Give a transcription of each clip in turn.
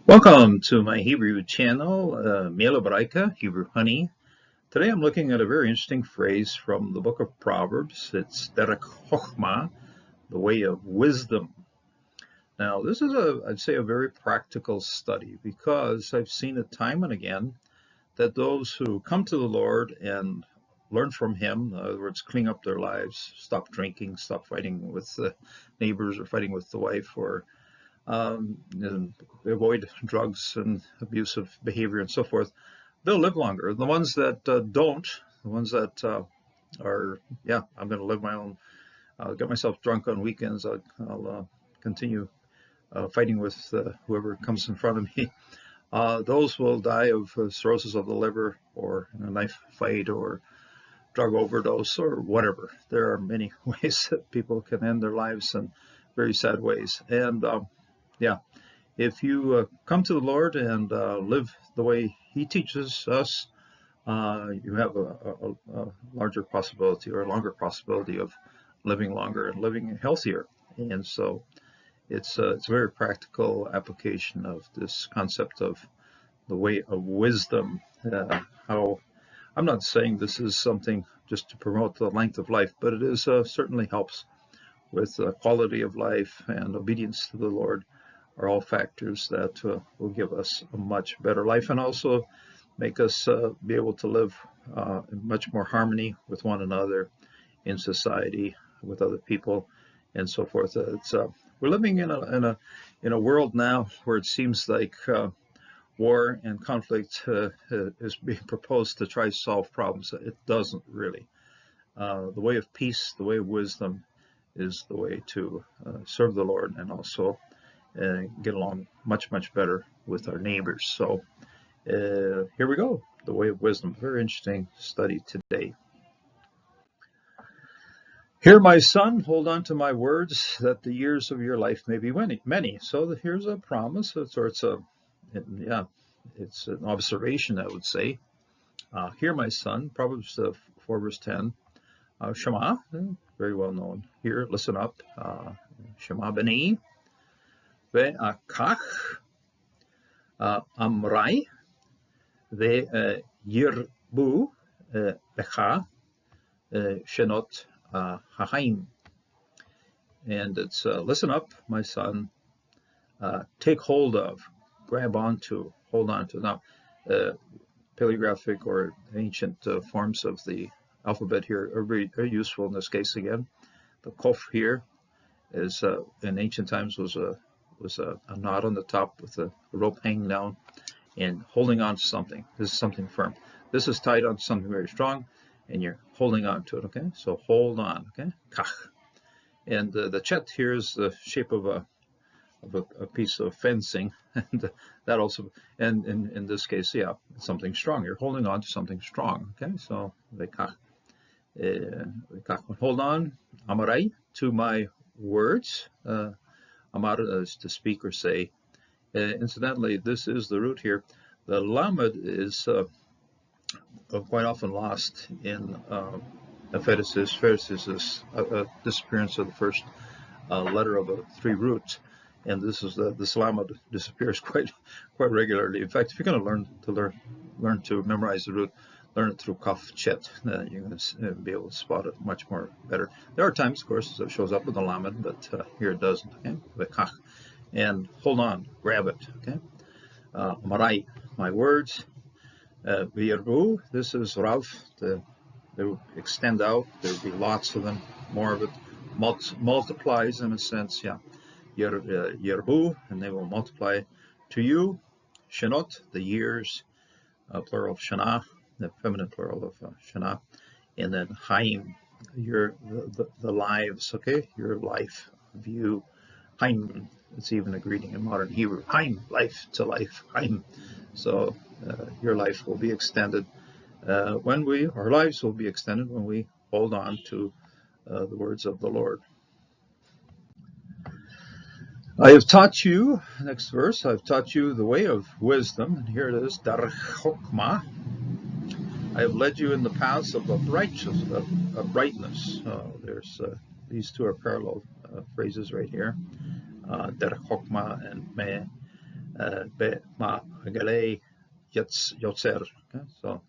Welcome to my Hebrew channel, Mela Baraika, Hebrew Honey. Today I'm looking at a very interesting phrase from the book of Proverbs. It's Derek Hochmah, the way of wisdom. Now, this is I'd say, a very practical study because I've seen it time and again that those who come to the Lord and learn from Him, in other words, clean up their lives, stop drinking, stop fighting with the neighbors or fighting with the wife, or and avoid drugs and abusive behavior and so forth, they'll live longer. The ones that don't, the ones that I'm going to live my own, I'll get myself drunk on weekends, I'll continue fighting with whoever comes in front of me. Those will die of cirrhosis of the liver or in a knife fight or drug overdose or whatever. There are many ways that people can end their lives in very sad ways. And yeah, if you come to the Lord and live the way He teaches us, you have a larger possibility or a longer possibility of living longer and living healthier. And so it's a very practical application of this concept of the way of wisdom. How I'm not saying this is something just to promote the length of life, but it is certainly helps with quality of life, and obedience to the Lord are all factors that will give us a much better life and also make us be able to live in much more harmony with one another, in society, with other people, and so forth. We're living in a world now where it seems like war and conflict is being proposed to try to solve problems. It doesn't really. The way of peace, the way of wisdom, is the way to serve the Lord and also get along much better with our neighbors. So here we go, the way of wisdom. Very interesting study today. Hear, my son, hold on to my words, that the years of your life may be many. So here's a promise. It's an observation, I would say. Hear, my son, Proverbs 4 verse 10. Shema, very well known. Here, listen up. Shema b'nei ve'akach amrai ve'yirbu lecha shenot hachaim. And it's listen up, my son. Take hold of, grab onto, hold on to. Now, paleographic or ancient forms of the alphabet here are very useful in this case. Again, the kof here is in ancient times was a knot on the top with a rope hanging down and holding on to something. This is something firm. This is tied on to something very strong, and you're holding on to it. Okay, so hold on. Okay, kach. And the chet here is the shape of a piece of fencing, and that also, and in this case, yeah, something strong. You're holding on to something strong. Okay, so vekach. Hold on, amarai, to my words. Amar is to speak or say. Incidentally, this is the root here. The lamed is quite often lost in apheresis. Pheresis is a disappearance of the first letter of a three roots, and this lamed disappears quite regularly. In fact, if you're going to learn to memorize the root, learn it through kaf chet. You're going to be able to spot it much more better. There are times, of course, it shows up with the lamed, but here it doesn't. Okay, vekach. And hold on, grab it. Okay, marai, my words. V'yirbu, this is rav. They will extend out. There will be lots of them. More of it multiplies in a sense. Yeah, yirbu, and they will multiply to you. Shenot, the years, plural of shana, the feminine plural of shana, and then haim, the lives. Okay, your life of you. Haim, it's even a greeting in modern Hebrew. Haim, life to life. Haim. So your life will be extended our lives will be extended when we hold on to the words of the Lord. I have taught you, next verse, I've taught you the way of wisdom, and here it is, Dar Hokmah. I have led you in the paths of brightness. There's these two are parallel phrases right here. Dar Hokmah and Me Be ma gale yotzer. Okay? So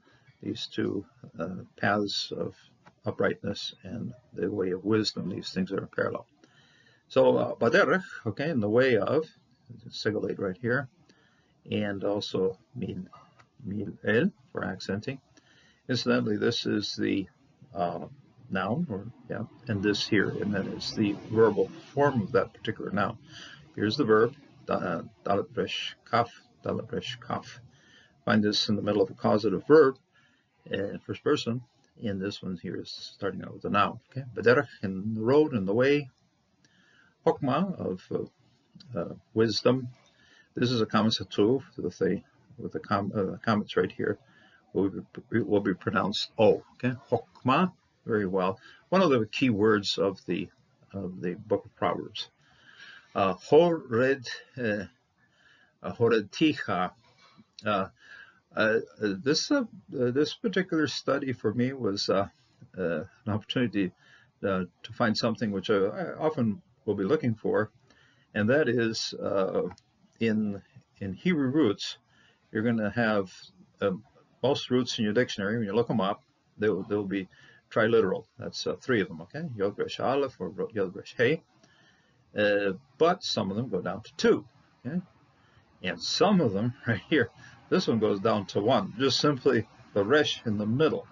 these two paths of uprightness and the way of wisdom, these things are parallel. So baderech, okay, in the way of, sigillate right here, and also mil el for accenting. Incidentally, this is the noun, or yeah, and this here, and then it's the verbal form of that particular noun. Here's the verb, dalet resh kaf, dalet resh kaf. Find this in the middle of a causative verb, first person, and this one here is starting out with a noun. Okay, baderech, in the road, in the way. Hokmah, of wisdom. This is a commensative with the comments right here. Will be pronounced O. Okay, Hokmah, very well. One of the key words of the book of Proverbs. Horeticha. This particular study for me was an opportunity to find something which I often will be looking for, and that is in Hebrew roots. You're going to have most roots in your dictionary. When you look them up, they'll be triliteral. That's three of them. Okay, Yod Resh Aleph or Yod Resh Hey. But some of them go down to two. Okay, and some of them right here. This one goes down to one. Just simply the resh in the middle.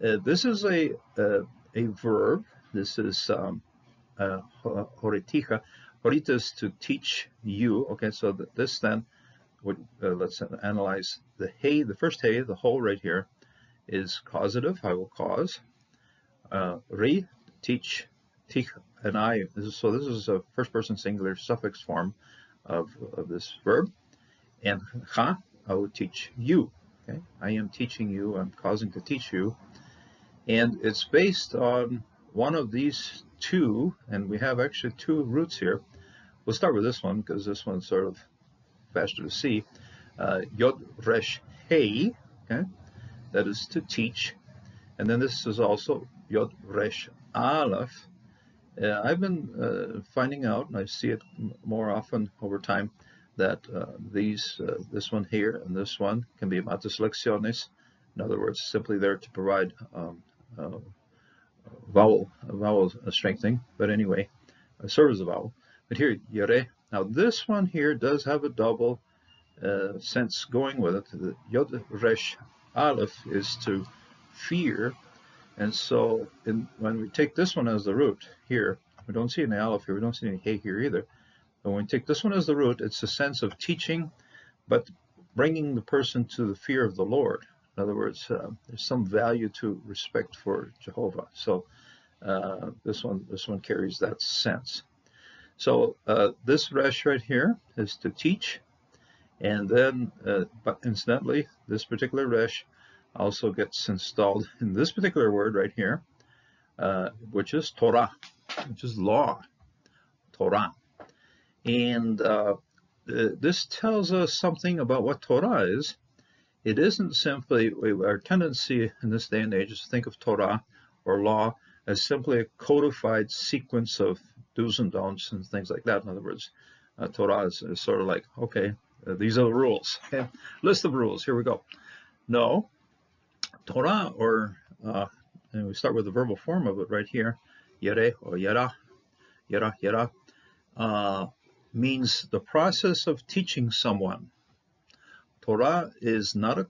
This is a verb. This is horeticha. Horita is to teach you. Okay, so this then, let's analyze the hey. The first hey, the whole right here, is causative. I will cause. Re, teach, tich, and I. So this is a first person singular suffix form of this verb. And cha, I will teach you. Okay, I am teaching you. I'm causing to teach you. And it's based on one of these two, and we have actually two roots here. We'll start with this one because this one's sort of faster to see. Yod resh hey, okay, that is to teach. And then this is also Yod resh aleph. I've been finding out, and I see it more often over time, that this one here and this one can be matas lecciones. In other words, simply there to provide vowel strengthening. But anyway, serve as a vowel. But here, yere. Now this one here does have a double sense going with it. The Yod resh aleph is to fear. And so when we take this one as the root here, we don't see any aleph here, we don't see any hey here either. But when we take this one as the root, it's a sense of teaching, but bringing the person to the fear of the Lord. In other words, there's some value to respect for Jehovah. So this one carries that sense. So this resh right here is to teach, and then, but incidentally, this particular resh also gets installed in this particular word right here, which is Torah, which is law, Torah. And this tells us something about what Torah is. It isn't simply, our tendency in this day and age is to think of Torah or law as simply a codified sequence of do's and don'ts and things like that. In other words, Torah is sort of like, okay, these are the rules. Okay? List of rules, here we go. No, Torah, or and we start with the verbal form of it right here, yere or yera, means the process of teaching someone. Torah is not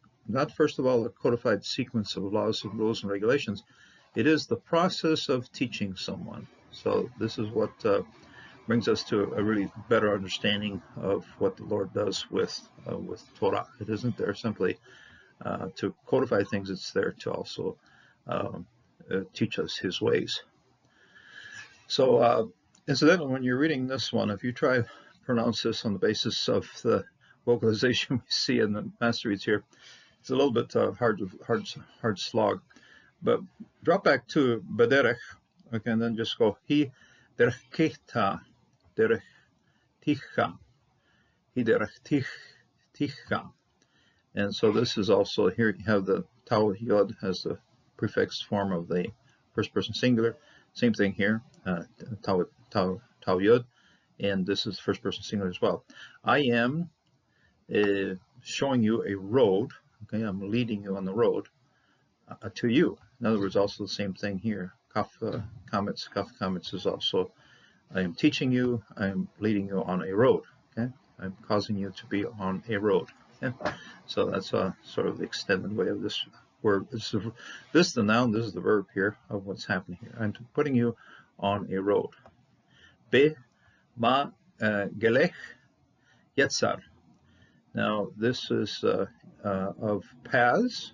first of all a codified sequence of laws, rules, and regulations. It is the process of teaching someone. So this is what brings us to a really better understanding of what the Lord does with Torah. It isn't there simply to codify things, it's there to also teach us his ways. So incidentally, when you're reading this one, if you try to pronounce this on the basis of the vocalization we see in the master reads here, it's a little bit hard slog. But drop back to baderech, okay, and then just go hi derech ticha, hi derech ticha. And so this is also, here you have the tau yod as the prefix form of the first person singular. Same thing here, tau yod, and this is first person singular as well. I am showing you a road. Okay, I'm leading you on the road to you. In other words, also the same thing here. Kaf kametz is also, I am teaching you, I am leading you on a road. Okay, I'm causing you to be on a road. Okay, so that's sort of the extended way of this word. This is the noun, this is the verb here of what's happening here. I'm putting you on a road. Be ma gelech yetzar. Now this is of paths.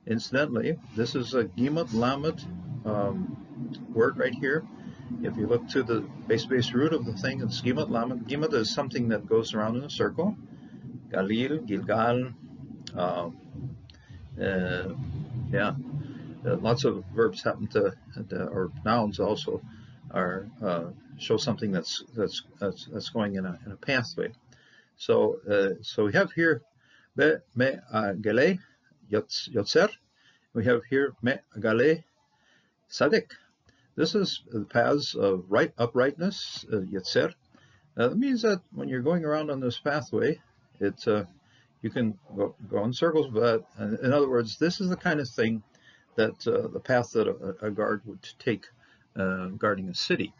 Incidentally, this is a gimot lamed word right here. If you look to the base root of the thing, it's gimot lamed. Gimot is something that goes around in a circle. Galil, Gilgal, yeah. Lots of verbs happen to, or nouns also, are show something that's going in a pathway. So we have here be me gale yotzer. We have here me gale sadik. This is the paths of uprightness, yotzer. That means that when you're going around on this pathway, you can go in circles, but in other words, this is the kind of thing that the path that a guard would take guarding a city.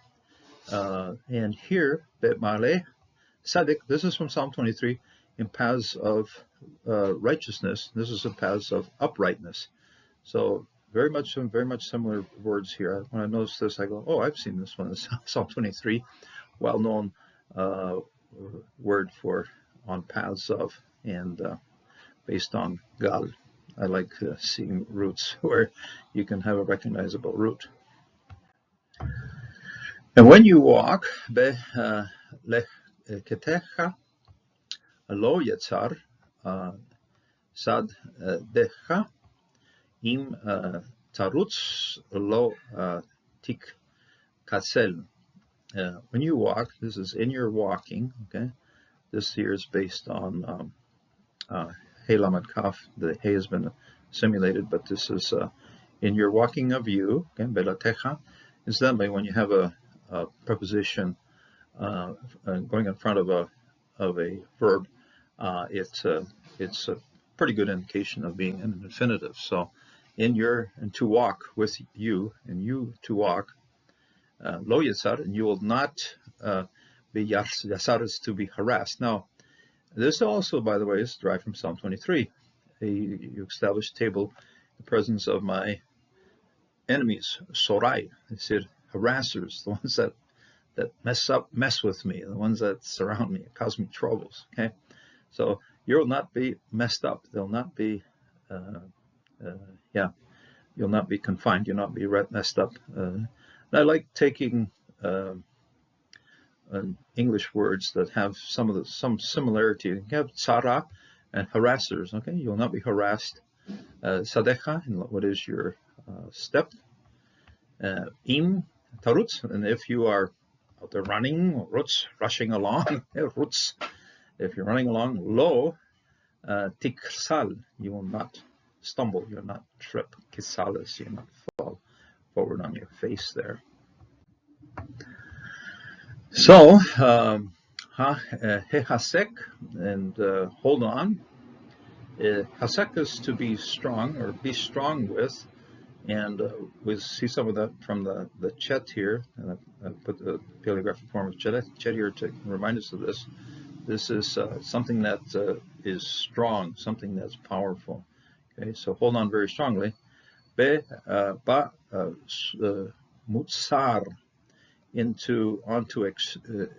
And here, Bet Male Sadik, this is from Psalm 23, in paths of righteousness. This is in paths of uprightness. So very much similar words here. When I notice this, I go, oh, I've seen this one. It's Psalm 23, well-known word for on paths of and based on Gal. I like seeing roots where you can have a recognizable root. And when you walk, be ketecha lo yetzar sad decha im tarutz lo tik kasel. When you walk, this is in your walking. Okay, this here is based on Hey Lamed Kaf. The Hey has been simulated, but this is in your walking of you. Okay, belatecha. Incidentally, when you have a preposition going in front of a verb, it's a pretty good indication of being an infinitive. So, and to walk with you, and you to walk, lo yasar, and you will not be yasar is to be harassed. Now, this also, by the way, is derived from Psalm 23. You establish a table in the presence of my enemies, sorai. They said harassers, the ones that mess with me, the ones that surround me, cause me troubles. Okay, so you'll not be messed up. They'll not be, you'll not be confined. You'll not be messed up. And I like taking English words that have some similarity. You have tzara and harassers. Okay, you will not be harassed. Sadecha, what is your step? Im tarutz, and if you are out there running, rutz, rushing along, rutz. If you're running along, lo tiksal, you will not stumble, you will not trip. Kisalis, you will not fall forward on your face there. So, hehasek, and hold on. Hasek is to be strong, or be strong with, and we see some of that from the chet here. And I put the paleographic form of chet here to remind us of this. This is something that is strong, something that's powerful. Okay, so hold on very strongly. Be ba mutsar, onto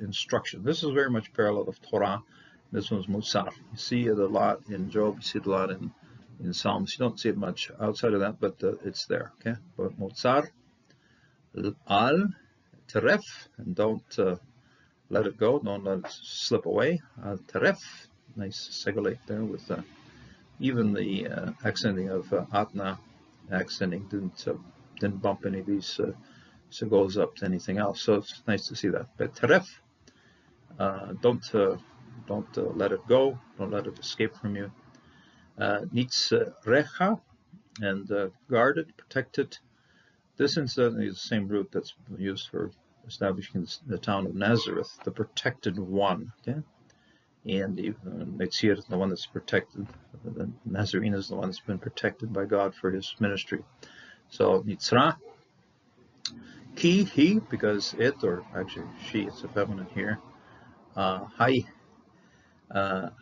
instruction. This is very much parallel of Torah. This one's Musar. You see it a lot in Job, you see it a lot in Psalms. You don't see it much outside of that, but it's there. Okay, but Musar, al teref, and don't let it go. Don't let it slip away. Al teref, nice segolate there with even the accenting of atna. Accenting didn't bump any of these. So it goes up to anything else. So it's nice to see that. But teref, don't let it go. Don't let it escape from you. Nitzrecha, and guard it, protect it. This incidentally is the same root that's used for establishing the town of Nazareth, the protected one. Okay, And Metzir is the one that's protected. The Nazarene is the one that's been protected by God for his ministry. So Nitzra, ki, he, because it, or actually she, it's a feminine here. Hayetcha,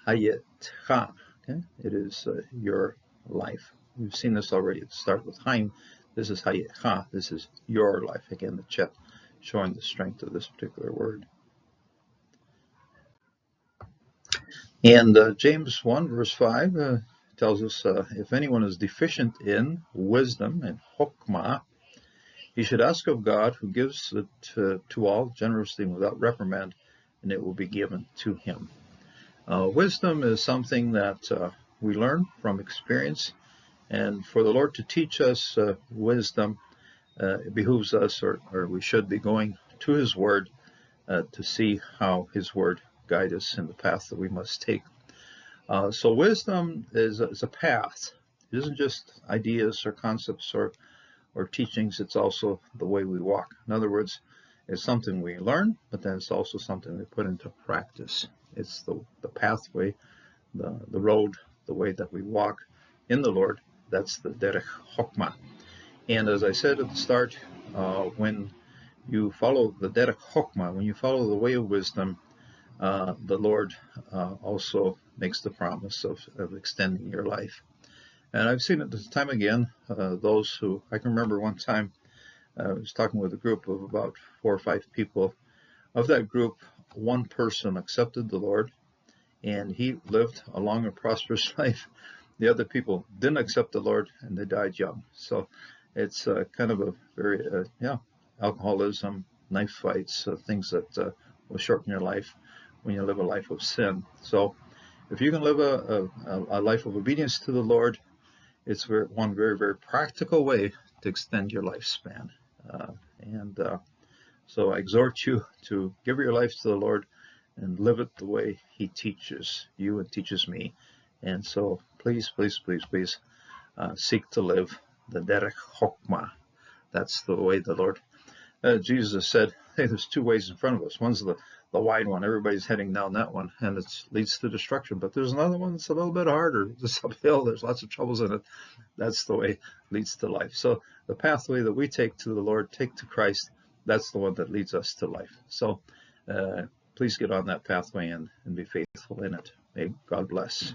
okay? It is your life. We've seen this already at the start with Haim. This is Hayetcha, this is your life. Again, the chet showing the strength of this particular word. And James 1 verse 5 tells us, if anyone is deficient in wisdom and Hokmah, he should ask of God, who gives it to all generously and without reprimand, and it will be given to him. Wisdom is something that we learn from experience, and for the Lord to teach us wisdom, it behooves us, or we should be going to his word to see how his word guide us in the path that we must take. So wisdom is a path. It isn't just ideas or concepts or teachings, it's also the way we walk. In other words, it's something we learn, but then it's also something we put into practice. It's the pathway, the road, the way that we walk in the Lord. That's the derech Hokmah. And as I said at the start, when you follow the derech Hokmah, when you follow the way of wisdom, the Lord also makes the promise of extending your life. And I've seen it this time again, those who, I can remember one time, I was talking with a group of about 4 or 5 people. Of that group, one person accepted the Lord, and he lived a long and prosperous life. The other people didn't accept the Lord, and they died young. So it's kind of a very, alcoholism, knife fights, things that will shorten your life when you live a life of sin. So if you can live a life of obedience to the Lord, it's one very, very practical way to extend your lifespan. So I exhort you to give your life to the Lord and live it the way he teaches you and teaches me. And so please, please, please, please seek to live the derech Hokmah. That's the way the Lord. Jesus said, hey, there's 2 ways in front of us. One's the wide one. Everybody's heading down that one, and it leads to destruction. But there's another one that's a little bit harder. It's uphill. There's lots of troubles in it. That's the way it leads to life. So the pathway that we take to the Lord, take to Christ, that's the one that leads us to life. So please get on that pathway and be faithful in it. May God bless.